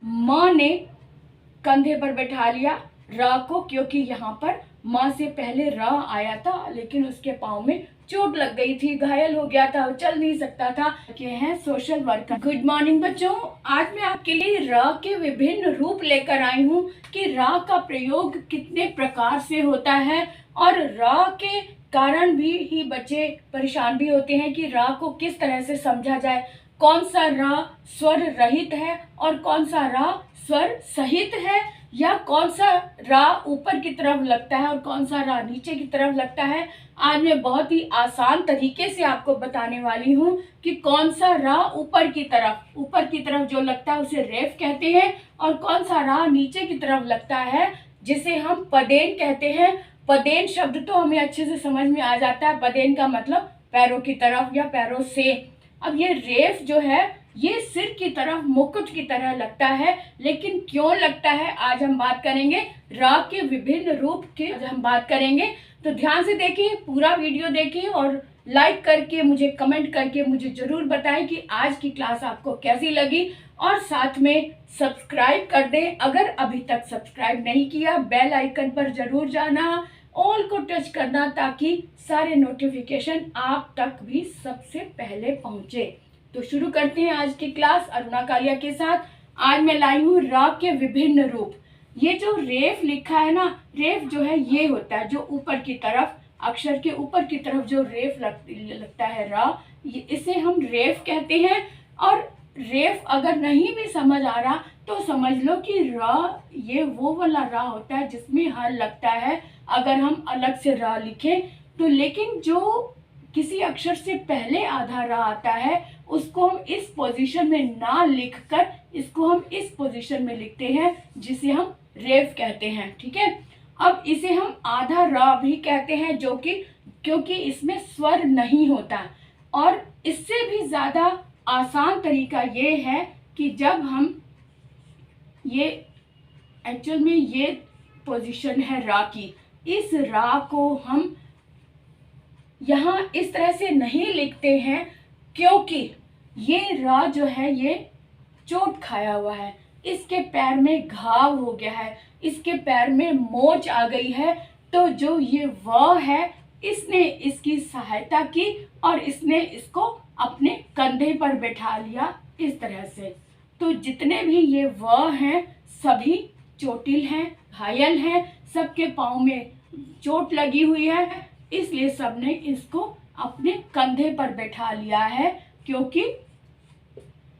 माँ ने कंधे पर बैठा लिया रा को, क्योंकि यहाँ पर माँ से पहले रा आया था, लेकिन उसके पाँव में चोट लग गई थी, घायल हो गया था, चल नहीं सकता था। ये हैं सोशल वर्कर। गुड मॉर्निंग बच्चों, आज मैं आपके लिए रा के विभिन्न रूप लेकर आई हूँ कि रा का प्रयोग कितने प्रकार से होता है, और रा के कारण भी बच्चे परेशान भी होते हैं कि रा को किस तरह से समझा जाए, कौन सा रा स्वर रहित है और कौन सा रा स्वर सहित है, या कौन सा रा ऊपर की तरफ लगता है और कौन सा रा नीचे की तरफ लगता है। आज मैं बहुत ही आसान तरीके से आपको बताने वाली हूँ कि कौन सा रा ऊपर की तरफ जो लगता है उसे रेफ कहते हैं, और कौन सा रा नीचे की तरफ लगता है जिसे हम पदेन कहते हैं। पदेन शब्द तो हमें अच्छे से समझ में आ जाता है, पदेन का मतलब पैरों की तरफ या पैरों से। अब ये रेफ जो है ये सिर की तरफ मुकुट की तरह लगता है, लेकिन क्यों लगता है आज हम बात करेंगे। रा के विभिन्न रूप की हम बात करेंगे, तो ध्यान से देखिए, पूरा वीडियो देखिए और लाइक करके मुझे कमेंट करके मुझे जरूर बताएं कि आज की क्लास आपको कैसी लगी, और साथ में सब्सक्राइब कर दें अगर अभी तक सब्सक्राइब नहीं किया। बेल आइकन पर जरूर जाना, ऑल को टच करना, ताकि सारे नोटिफिकेशन आप तक भी सबसे पहले पहुंचे। तो शुरू करते हैं आज की क्लास अरुणा कालिया के साथ। आज मैं लाई हूँ रा के विभिन्न रूप। ये जो रेफ लिखा है ना, रेफ जो है ये होता है जो ऊपर की तरफ, अक्षर के ऊपर की तरफ जो रेफ लगता है रा, इसे हम रेफ कहते हैं। और रेफ अगर नहीं भी समझ आ रहा तो समझ लो कि रा ये वो वाला रा होता है जिसमें हल लगता है अगर हम अलग से रा लिखें तो। लेकिन जो किसी अक्षर से पहले आधा रा आता है उसको हम इस पोजीशन में ना लिखकर इसको हम इस पोजीशन में लिखते हैं जिसे हम रेफ कहते हैं, ठीक है। अब इसे हम आधा रा भी कहते हैं, जो कि क्योंकि इसमें स्वर नहीं होता। और इससे भी ज्यादा आसान तरीका ये है कि जब हम ये एक्चुअल में ये पोजीशन है रा की, इस रा को हम यहाँ इस तरह से नहीं लिखते हैं क्योंकि ये रा जो है ये चोट खाया हुआ है, इसके पैर में घाव हो गया है, इसके पैर में मोच आ गई है। तो जो ये व है इसने इसकी सहायता की और इसने इसको अपने कंधे पर बैठा लिया इस तरह से। तो जितने भी ये व हैं सभी चोटिल हैं, घायल हैं, सबके पाँव में चोट लगी हुई है, इसलिए सबने इसको अपने कंधे पर बैठा लिया है। क्योंकि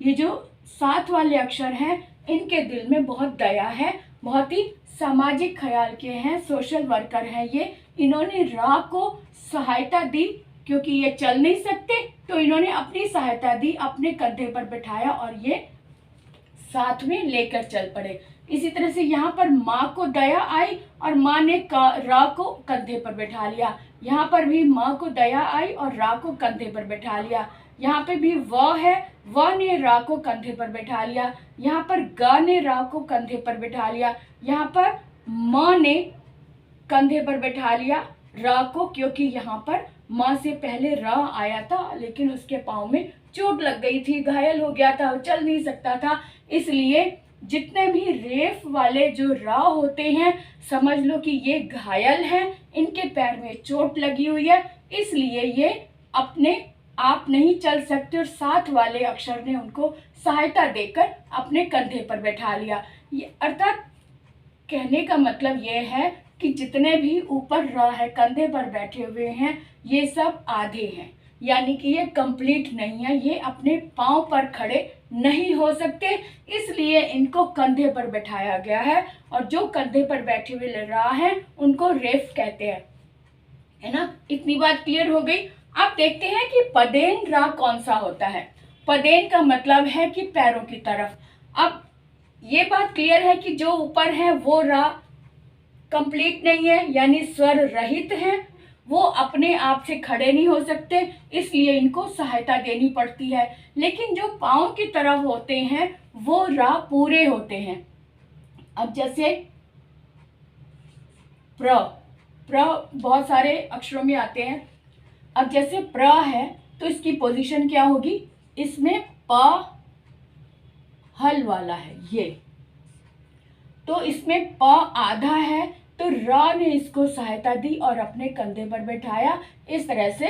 ये जो साथ वाले अक्षर हैं इनके दिल में बहुत दया है, बहुत ही सामाजिक ख्याल के हैं, सोशल वर्कर हैं ये। इन्होंने रा को सहायता दी क्योंकि ये चल नहीं सकते, तो इन्होंने अपनी सहायता दी, अपने कंधे पर बैठाया और ये साथ में लेकर चल पड़े। इसी तरह से यहाँ पर माँ को दया आई और माँ ने रा को कंधे पर बैठा लिया। यहाँ पर भी माँ को दया आई और रा को कंधे पर बैठा लिया। यहाँ पे भी व है, व ने रा को कंधे पर बैठा लिया। यहाँ पर ग ने रा को कंधे पर बैठा लिया। यहाँ पर माँ ने कंधे पर बैठा लिया रा को, क्योंकि यहाँ पर माँ से पहले रा आया था, लेकिन उसके पाँव में चोट लग गई थी, घायल हो गया था, चल नहीं सकता था। इसलिए जितने भी रेफ वाले जो रा होते हैं समझ लो कि ये घायल हैं, इनके पैर में चोट लगी हुई है, इसलिए ये अपने आप नहीं चल सकते और साथ वाले अक्षर ने उनको सहायता देकर अपने कंधे पर बैठा लिया। ये अर्थात कहने का मतलब ये है कि जितने भी ऊपर रा है कंधे पर बैठे हुए हैं ये सब आधे हैं, यानी कि ये कंप्लीट नहीं है, ये अपने पाँव पर खड़े नहीं हो सकते, इसलिए इनको कंधे पर बैठाया गया है। और जो कंधे पर बैठे हुए रा हैं उनको रेफ कहते हैं, है ना। इतनी बात क्लियर हो गई। अब देखते हैं कि पदेन रा कौन सा होता है। पदेन का मतलब है कि पैरों की तरफ। अब ये बात क्लियर है कि जो ऊपर है वो रा कंप्लीट नहीं है, यानी स्वर रहित है, वो अपने आप से खड़े नहीं हो सकते, इसलिए इनको सहायता देनी पड़ती है। लेकिन जो पाँव की तरफ होते हैं वो रा पूरे होते हैं। अब जैसे प्र बहुत सारे अक्षरों में आते हैं। अब जैसे प्र है तो इसकी पोजीशन क्या होगी, इसमें प हल वाला है ये, तो इसमें प आधा है, तो र ने इसको सहायता दी और अपने कंधे पर बैठाया। इस तरह से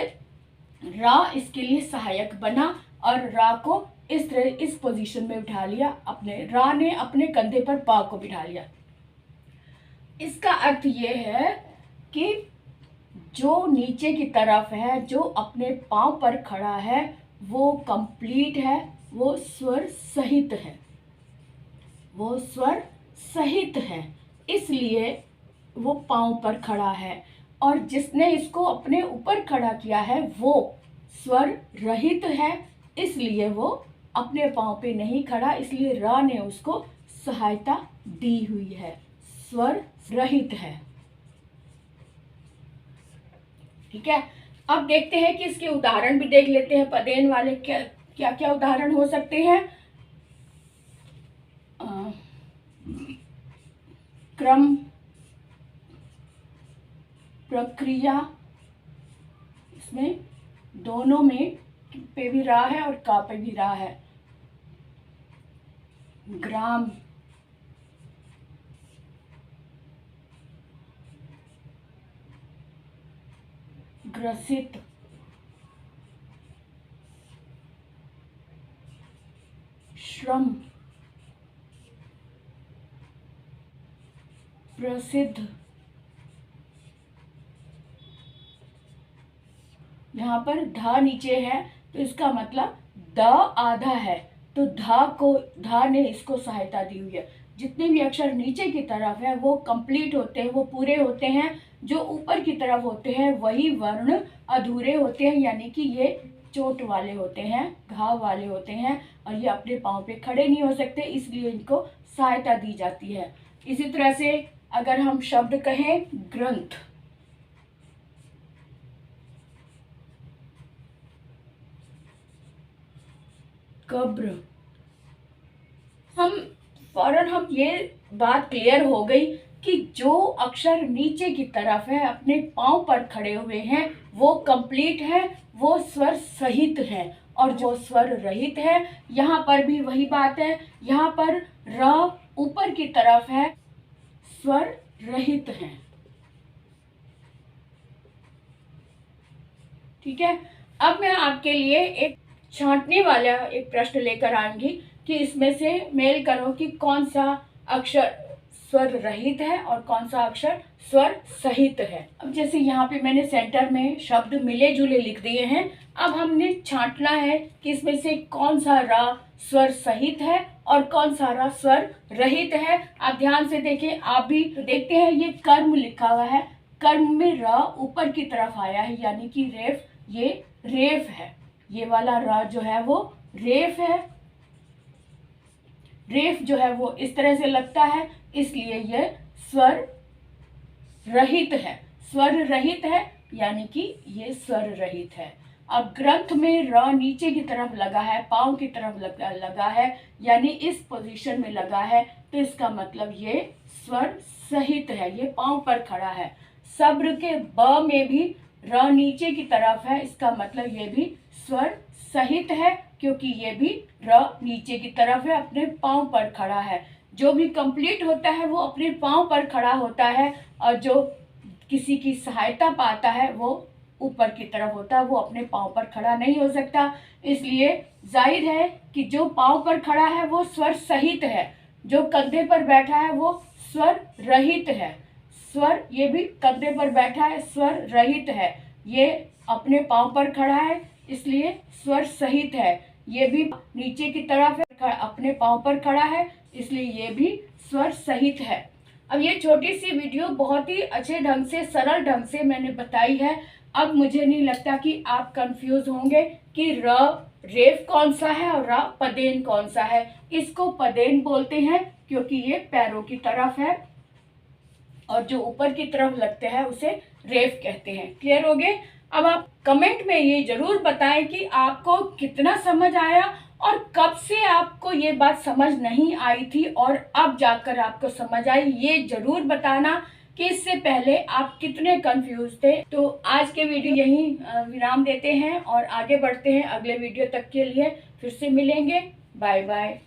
र इसके लिए सहायक बना और र को इस तरह इस पोजीशन में बिठा लिया, अपने र ने अपने कंधे पर प को बिठा लिया। इसका अर्थ ये है कि जो नीचे की तरफ है, जो अपने पांव पर खड़ा है, वो कंप्लीट है, वो स्वर सहित है, वो स्वर सहित है, इसलिए वो पांव पर खड़ा है। और जिसने इसको अपने ऊपर खड़ा किया है वो स्वर रहित है, इसलिए वो अपने पांव पे नहीं खड़ा, इसलिए र ने उसको सहायता दी हुई है, स्वर रहित है। ठीक है, अब देखते हैं कि इसके उदाहरण भी देख लेते हैं। पदेन वाले क्या क्या उदाहरण हो सकते हैं। क्रम, प्रक्रिया, इसमें दोनों में पे भी रा है और का पे भी रा है। ग्राम, ग्रसित, श्रम, प्रसिद्ध। यहाँ पर धा नीचे है तो इसका मतलब द आधा है, तो धा ने इसको सहायता दी हुई है। जितने भी अक्षर नीचे की तरफ है वो कंप्लीट होते हैं, वो पूरे होते हैं। जो ऊपर की तरफ होते हैं वही वर्ण अधूरे होते हैं, यानी कि ये चोट वाले होते हैं, घाव वाले होते हैं और ये अपने पाँव पे खड़े नहीं हो सकते, इसलिए इनको सहायता दी जाती है। इसी तरह से अगर हम शब्द कहें ग्रंथ, कब्र, हम ये बात क्लियर हो गई कि जो अक्षर नीचे की तरफ है, अपने पांव पर खड़े हुए हैं, वो कंप्लीट है, वो स्वर सहित है। और जो स्वर रहित है, यहाँ पर भी वही बात है, यहाँ पर र ऊपर की तरफ है, स्वर रहित है। ठीक है, अब मैं आपके लिए एक छांटने वाला एक प्रश्न लेकर आऊंगी कि इसमें से मेल करो कि कौन सा अक्षर स्वर रहित है और कौन सा अक्षर स्वर सहित है। अब जैसे यहाँ पे मैंने सेंटर में शब्द मिले जुले लिख दिए हैं, अब हमने छांटना है कि इसमें से कौन सा रा स्वर सहित है और कौन सा रा स्वर रहित है। आप ध्यान से देखें, आप भी देखते हैं ये कर्म लिखा हुआ है, कर्म में रा ऊपर की तरफ आया है, यानी कि रेफ, ये रेफ है, ये वाला रा जो है वो रेफ है। रेफ जो है वो इस तरह से लगता है, इसलिए ये स्वर रहित है, स्वर रहित है, यानी कि ये स्वर रहित है। अब ग्रंथ में र नीचे की तरफ लगा है, पांव की तरफ लगा है, यानी इस पोजीशन में लगा है, तो इसका मतलब ये स्वर सहित है, ये पांव पर खड़ा है। सब्र के ब में भी र नीचे की तरफ है, इसका मतलब ये भी स्वर सहित है, क्योंकि ये भी र नीचे की तरफ है, अपने पांव पर खड़ा है। जो भी कंप्लीट होता है वो अपने पांव पर खड़ा होता है, और जो किसी की सहायता पाता है वो ऊपर की तरफ होता है, वो अपने पांव पर खड़ा नहीं हो सकता। इसलिए जाहिर है कि जो पांव पर खड़ा है वो स्वर सहित है, जो कंधे पर बैठा है वो स्वर रहित है। स्वर, ये भी कंधे पर बैठा है, स्वर रहित है। ये अपने पांव पर खड़ा है, इसलिए स्वर सहित है। ये भी नीचे की तरफ है, अपने पांव पर खड़ा है, इसलिए ये भी स्वर सहित है। अब ये छोटी सी वीडियो बहुत ही अच्छे ढंग से, सरल ढंग से मैंने बताई है। अब मुझे नहीं लगता कि आप कंफ्यूज होंगे कि र रेफ कौन सा है और र पदेन कौन सा है। इसको पदेन बोलते हैं क्योंकि ये पैरों की तरफ है, और जो ऊपर की तरफ लगते हैं उसे रेफ कहते हैं। क्लियर हो गए? अब आप कमेंट में ये जरूर बताएं कि आपको कितना समझ आया और कब से आपको ये बात समझ नहीं आई थी और अब जाकर आपको समझ आई। ये जरूर बताना कि इससे पहले आप कितने कंफ्यूज थे। तो आज के वीडियो यहीं विराम देते हैं और आगे बढ़ते हैं अगले वीडियो तक के लिए। फिर से मिलेंगे। Bye bye.